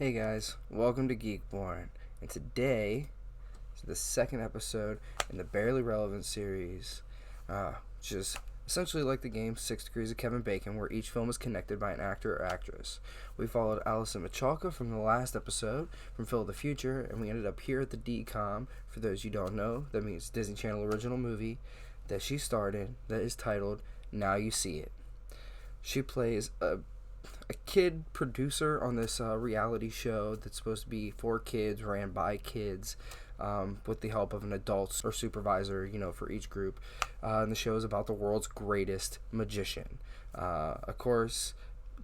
Hey guys, welcome to Geekborn, and today is the second episode in the Barely Relevant series, which is essentially like the game 6 Degrees of Kevin Bacon, where each film is connected by an actor or actress. We followed Allison Michalka from the last episode, from Phil of the Future, and we ended up here at the DCOM. For those you don't know, that means Disney Channel original movie that she starred in that is titled Now You See It. She plays a kid producer on this reality show that's supposed to be for kids, ran by kids, with the help of an adult or supervisor, for each group. And the show is about the world's greatest magician. Of course,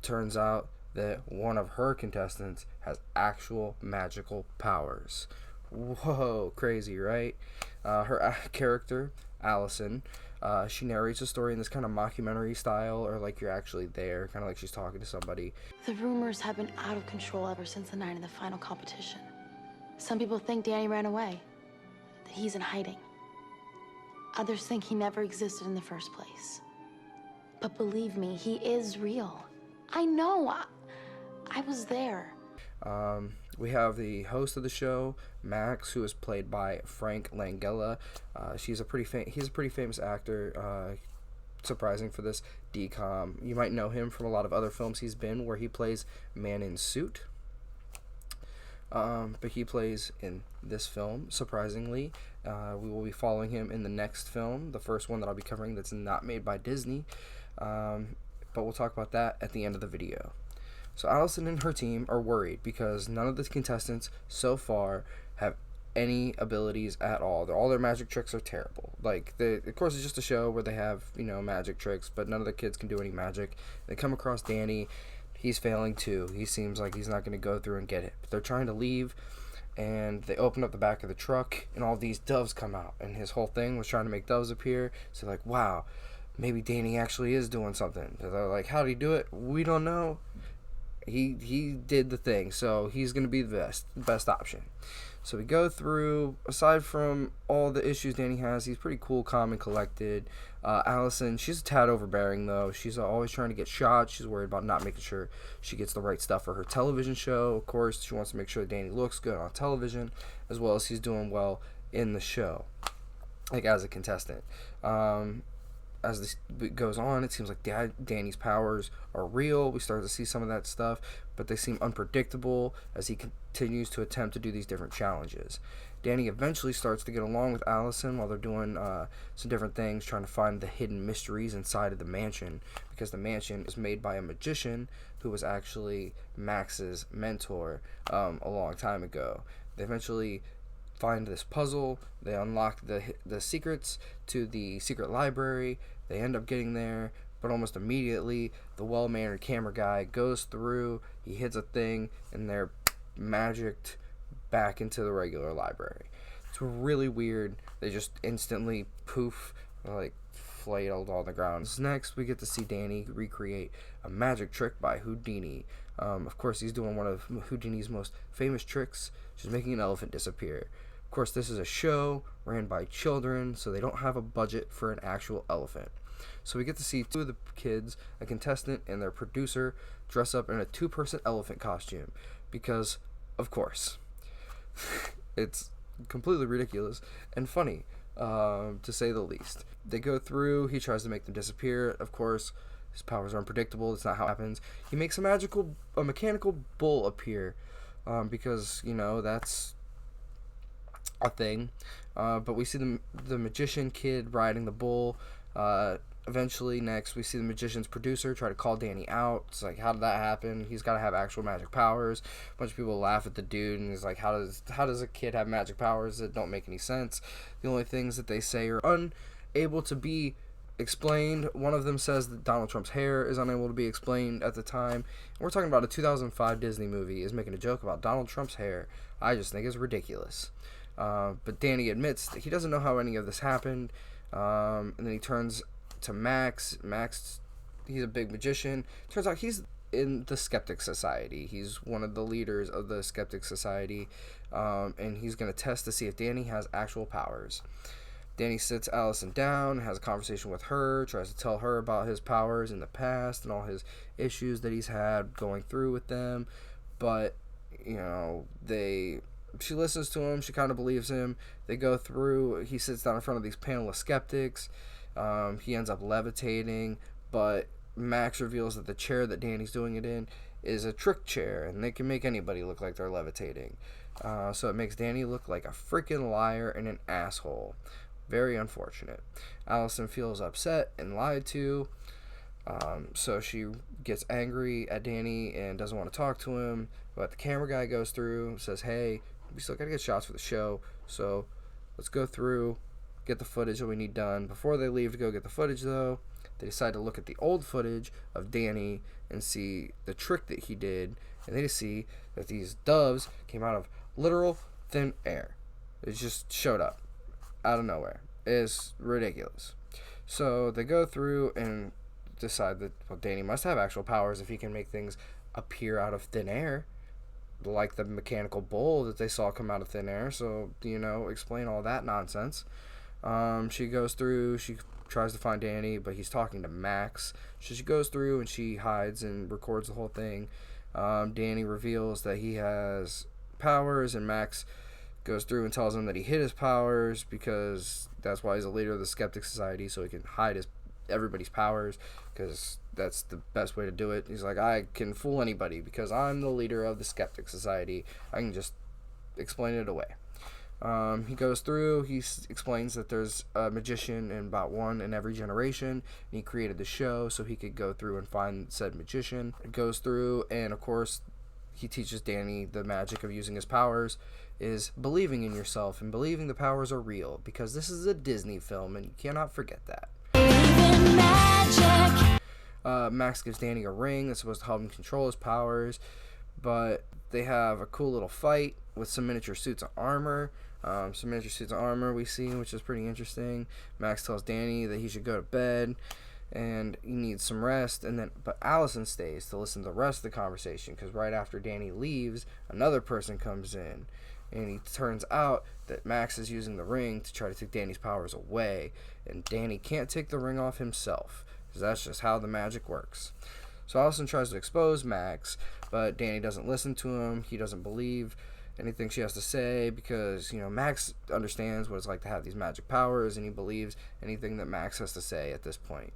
turns out that one of her contestants has actual magical powers. Whoa, crazy, right? Her character, Allison, she narrates a story in this kind of mockumentary style, or like you're actually there, kind of like she's talking to somebody. The rumors have been out of control ever since the night of the final competition. Some people think Danny ran away, that he's in hiding. Others think he never existed in the first place. But believe me, he is real. I know. I was there. We have the host of the show, Max, who is played by Frank Langella. He's a pretty famous actor. Surprising for this DCOM. You might know him from a lot of other films he's been, where he plays Man in Suit. But he plays in this film, surprisingly. We will be following him in the next film, the first one that I'll be covering that's not made by Disney. But we'll talk about that at the end of the video. So Allison and her team are worried because none of the contestants so far have any abilities at all. All their magic tricks are terrible. Of course, it's just a show where they have, magic tricks, but none of the kids can do any magic. They come across Danny. He's failing too. He seems like he's not going to go through and get it. But they're trying to leave, and they open up the back of the truck, and all these doves come out. And his whole thing was trying to make doves appear. So like, wow, maybe Danny actually is doing something. They're like, how did he do it? We don't know. He did the thing, so he's going to be the best option. So we go through, aside from all the issues Danny has, he's pretty cool, calm, and collected. Allison, she's a tad overbearing, though. She's always trying to get shots. She's worried about not making sure she gets the right stuff for her television show. Of course, she wants to make sure that Danny looks good on television, as well as he's doing well in the show, as a contestant. As this goes on, it seems like Danny's powers are real. We start to see some of that stuff, but they seem unpredictable as he continues to attempt to do these different challenges. Danny eventually starts to get along with Allison while they're doing some different things, trying to find the hidden mysteries inside of the mansion, because the mansion is made by a magician who was actually Max's mentor a long time ago. They eventually find this puzzle. They unlock the secrets to the secret library. They end up getting there, but almost immediately the well-mannered camera guy goes through, he hits a thing, and they're magicked back into the regular library. It's really weird. They just instantly poof, flailed on the ground. Next, we get to see Danny recreate a magic trick by Houdini. Of course, he's doing one of Houdini's most famous tricks, which is making an elephant disappear. Of course, this is a show ran by children, so they don't have a budget for an actual elephant. So we get to see two of the kids, a contestant and their producer, dress up in a two-person elephant costume because, of course, it's completely ridiculous and funny, to say the least. They go through, he tries to make them disappear. Of course, his powers are unpredictable. That's not how it happens. He makes a mechanical bull appear, because, that's a thing. But we see the magician kid riding the bull. Eventually, next, we see the magician's producer try to call Danny out. It's like, how did that happen? He's got to have actual magic powers. A bunch of people laugh at the dude, and he's like, how does a kid have magic powers that don't make any sense? The only things that they say are unable to be explained. One of them says that Donald Trump's hair is unable to be explained at the time. And we're talking about a 2005 Disney movie is making a joke about Donald Trump's hair. I just think it's ridiculous. But Danny admits that he doesn't know how any of this happened. And then he turns to Max. Max, he's a big magician. Turns out he's in the Skeptic Society. He's one of the leaders of the Skeptic Society. And he's going to test to see if Danny has actual powers. Danny sits Allison down, has a conversation with her, tries to tell her about his powers in the past and all his issues that he's had going through with them. But She listens to him. She kind of believes him. They go through. He sits down in front of these panel of skeptics. He ends up levitating, but Max reveals that the chair that Danny's doing it in is a trick chair, and they can make anybody look like they're levitating. So it makes Danny look like a freaking liar and an asshole. Very unfortunate. Allison feels upset and lied to, so she gets angry at Danny and doesn't want to talk to him. But the camera guy goes through, says, hey, we still got to get shots for the show, so let's go through, get the footage that we need done. Before they leave to go get the footage, though, they decide to look at the old footage of Danny and see the trick that he did, and they see that these doves came out of literal thin air. It just showed up out of nowhere. It's ridiculous. So they go through and decide that, well, Danny must have actual powers if he can make things appear out of thin air, like the mechanical bull that they saw come out of thin air. So, explain all that nonsense. She goes through, she tries to find Danny, but he's talking to Max. So she goes through and she hides and records the whole thing. Danny reveals that he has powers, and Max goes through and tells him that he hid his powers because that's why he's a leader of the Skeptic Society, so he can hide everybody's powers, because that's the best way to do it. He's like, I can fool anybody because I'm the leader of the Skeptic Society. I can just explain it away. He goes through, he explains that there's a magician in about one in every generation, and he created the show so he could go through and find said magician. He goes through, and of course, he teaches Danny the magic of using his powers is believing in yourself and believing the powers are real, because this is a Disney film and you cannot forget that. Max gives Danny a ring that's supposed to help him control his powers, but they have a cool little fight with some miniature suits of armor. We see, which is pretty interesting. Max tells Danny that he should go to bed and he needs some rest, but Allison stays to listen to the rest of the conversation, because right after Danny leaves, another person comes in, and it turns out that Max is using the ring to try to take Danny's powers away, and Danny can't take the ring off himself, because that's just how the magic works. So Allison tries to expose Max, but Danny doesn't listen to him. He doesn't believe anything she has to say, because Max understands what it's like to have these magic powers, and he believes anything that Max has to say at this point.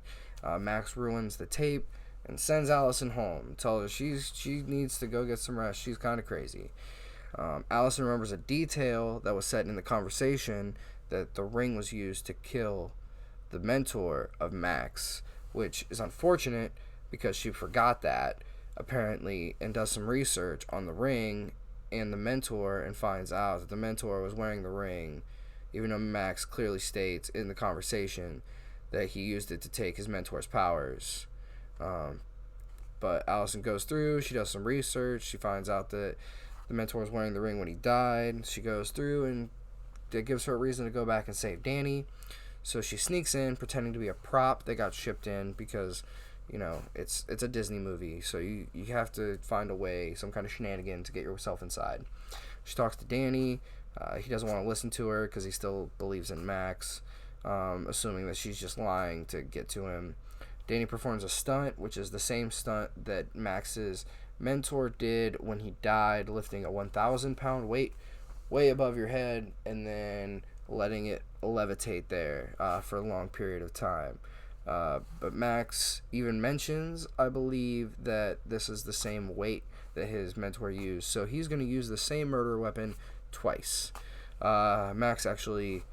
Max ruins the tape and sends Allison home, tells her she needs to go get some rest. She's kind of crazy. Allison remembers a detail that was said in the conversation, that the ring was used to kill the mentor of Max, which is unfortunate because she forgot that, apparently, and does some research on the ring and the mentor and finds out that the mentor was wearing the ring, even though Max clearly states in the conversation that he used it to take his mentor's powers. But Allison goes through, she does some research, she finds out that the mentor was wearing the ring when he died. She goes through, and it gives her a reason to go back and save Danny. So she sneaks in, pretending to be a prop that got shipped in, because it's a Disney movie, so you have to find a way, some kind of shenanigan to get yourself inside. She talks to Danny. He doesn't want to listen to her because he still believes in Max, assuming that she's just lying to get to him. Danny performs a stunt, which is the same stunt that Max's mentor did when he died, lifting a 1,000-pound weight way above your head and then letting it levitate there for a long period of time. But Max even mentions, I believe, that this is the same weight that his mentor used, so he's going to use the same murder weapon twice. Max actually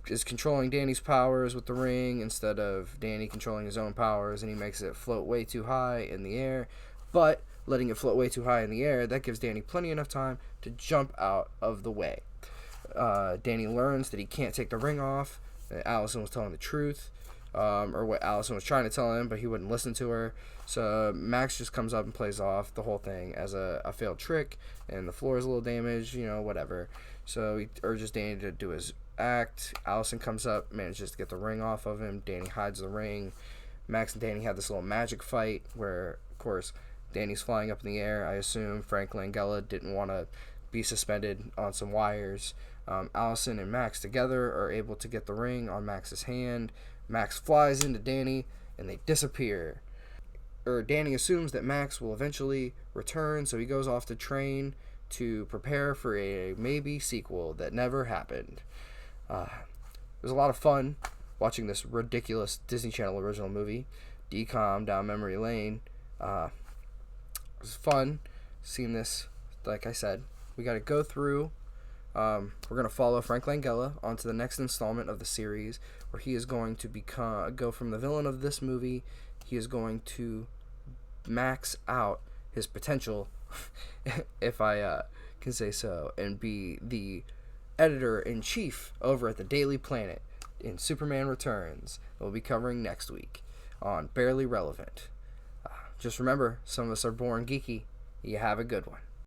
is controlling Danny's powers with the ring instead of Danny controlling his own powers, and he makes it float way too high in the air. But letting it float way too high in the air, that gives Danny plenty enough time to jump out of the way. Danny learns that he can't take the ring off, that Allison was telling the truth, or what Allison was trying to tell him, but he wouldn't listen to her. So Max just comes up and plays off the whole thing as a failed trick, and the floor is a little damaged, whatever. So he urges Danny to do his act. Allison comes up, manages to get the ring off of him. Danny hides the ring. Max and Danny have this little magic fight where, of course, Danny's flying up in the air. I assume Frank Langella didn't want to be suspended on some wires. Allison and Max together are able to get the ring on Max's hand. Max flies into Danny, and they disappear. Danny assumes that Max will eventually return, so he goes off to train to prepare for a maybe sequel that never happened. It was a lot of fun watching this ridiculous Disney Channel original movie, DCOM Down Memory Lane. It was fun seeing this. Like I said, we got to go through. We're going to follow Frank Langella onto the next installment of the series, where he is going to go from the villain of this movie. He is going to max out his potential, if I can say so, and be the editor-in-chief over at the Daily Planet in Superman Returns that we'll be covering next week on Barely Relevant. Just remember, some of us are born geeky. You have a good one.